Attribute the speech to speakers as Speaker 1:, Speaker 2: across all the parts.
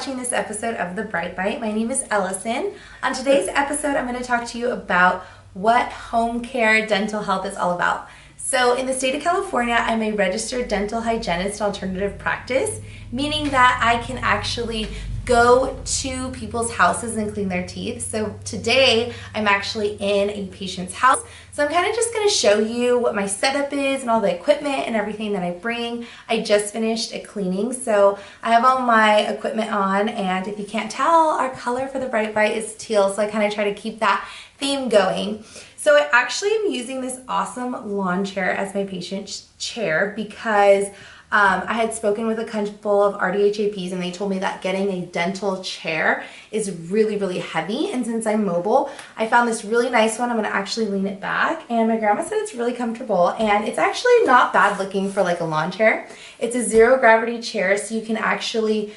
Speaker 1: watching this episode of The Bright Bite. My name is Allison. On today's episode, I'm going to talk to you about what home care dental health is all about. So in the state of California, I'm a registered dental hygienist alternative practice, meaning that I can actually go to people's houses and clean their teeth. So today, I'm actually in a patient's house. So I'm kind of just going to show you what my setup is and all the equipment and everything that I bring. I just finished a cleaning, so I have all my equipment on, and if you can't tell, our color for the Bright Bite is teal, so I kind of try to keep that theme going. So I actually am using this awesome lawn chair as my patient's chair because I had spoken with a couple of RDHAPs and they told me that getting a dental chair is really, really heavy. And since I'm mobile, I found this really nice one. I'm going to actually lean it back. And my grandma said it's really comfortable. And it's actually not bad looking for like a lawn chair. It's a zero gravity chair, so you can actually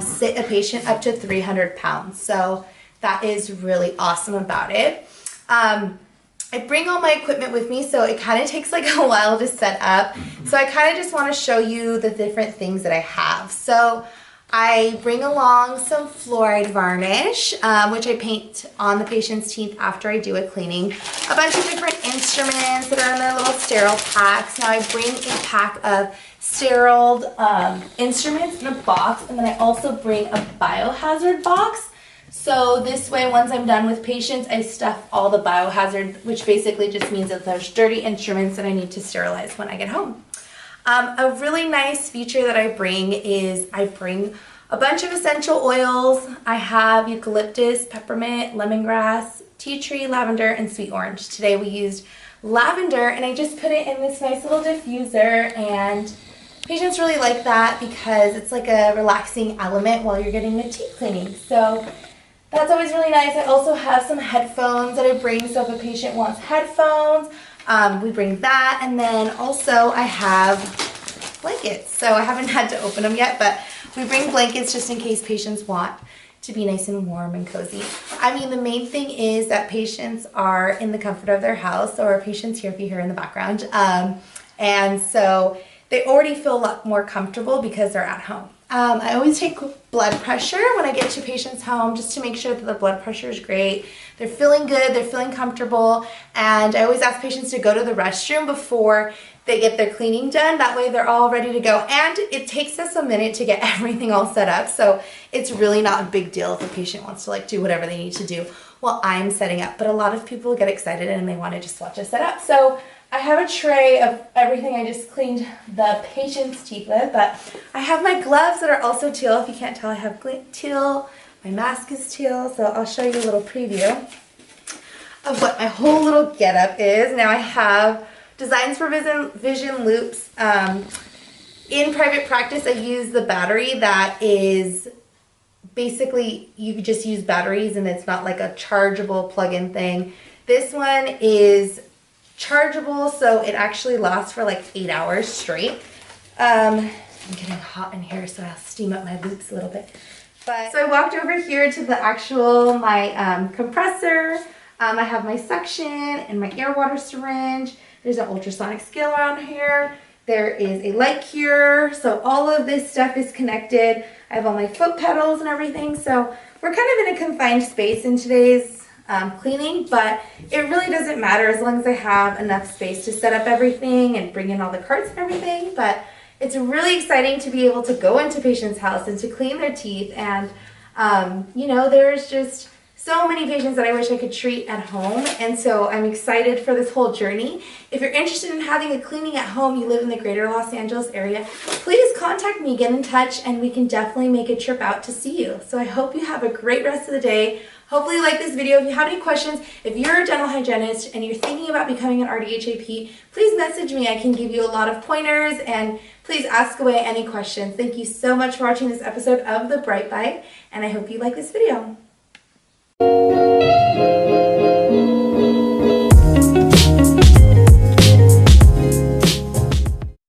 Speaker 1: sit a patient up to 300 pounds. So that is really awesome about it. I bring all my equipment with me, so it kind of takes like a while to set up. So I kind of just want to show you the different things that I have. So I bring along some fluoride varnish, which I paint on the patient's teeth after I do a cleaning. A bunch of different instruments that are in their little sterile packs. Now I bring a pack of sterile instruments in a box, and then I also bring a biohazard box. So this way, once I'm done with patients, I stuff all the biohazard, which basically just means that there's dirty instruments that I need to sterilize when I get home. A really nice feature that I bring is I bring a bunch of essential oils. I have eucalyptus, peppermint, lemongrass, tea tree, lavender, and sweet orange. Today we used lavender, and I just put it in this nice little diffuser, and patients really like that because it's like a relaxing element while you're getting the teeth cleaning. So that's always really nice. I also have some headphones that I bring, so if a patient wants headphones, we bring that. And then also I have blankets. So I haven't had to open them yet, but we bring blankets just in case patients want to be nice and warm and cozy. I mean, the main thing is that patients are in the comfort of their house, or patients here if you hear in the background. And so they already feel a lot more comfortable because they're at home. I always take blood pressure when I get to patients' home just to make sure that the blood pressure is great. They're feeling good, they're feeling comfortable, and I always ask patients to go to the restroom before they get their cleaning done. That way they're all ready to go. And it takes us a minute to get everything all set up, so it's really not a big deal if a patient wants to like do whatever they need to do while I'm setting up. But a lot of people get excited and they want to just watch us set up. So I have a tray of everything I just cleaned the patient's teeth with, but I have my gloves that are also teal. If you can't tell, I have teal. My mask is teal, so I'll show you a little preview of what my whole little getup is. Now I have Designs for Vision loops. In private practice, I use the battery that is basically, you just use batteries and it's not like a chargeable plug-in thing. This one is chargeable, so it actually lasts for like 8 hours straight. I'm getting hot in here, so I'll steam up my loops a little bit. So I walked over here to the actual, my compressor. I have my suction and my air water syringe. There's an ultrasonic scale around here. There is a light cure, so all of this stuff is connected. I have all my foot pedals and everything, so we're kind of in a confined space in today's cleaning, but it really doesn't matter as long as I have enough space to set up everything and bring in all the carts and everything. But it's really exciting to be able to go into patients' house and to clean their teeth. And you know, there's just so many patients that I wish I could treat at home, and so I'm excited for this whole journey. If you're interested in having a cleaning at home, you live in the greater Los Angeles area, please contact me, get in touch, and we can definitely make a trip out to see you. So I hope you have a great rest of the day. Hopefully you like this video. If you have any questions, if you're a dental hygienist and you're thinking about becoming an RDHAP, please message me. I can give you a lot of pointers, and please ask away any questions. Thank you so much for watching this episode of The Bright Bite, and I hope you like this video.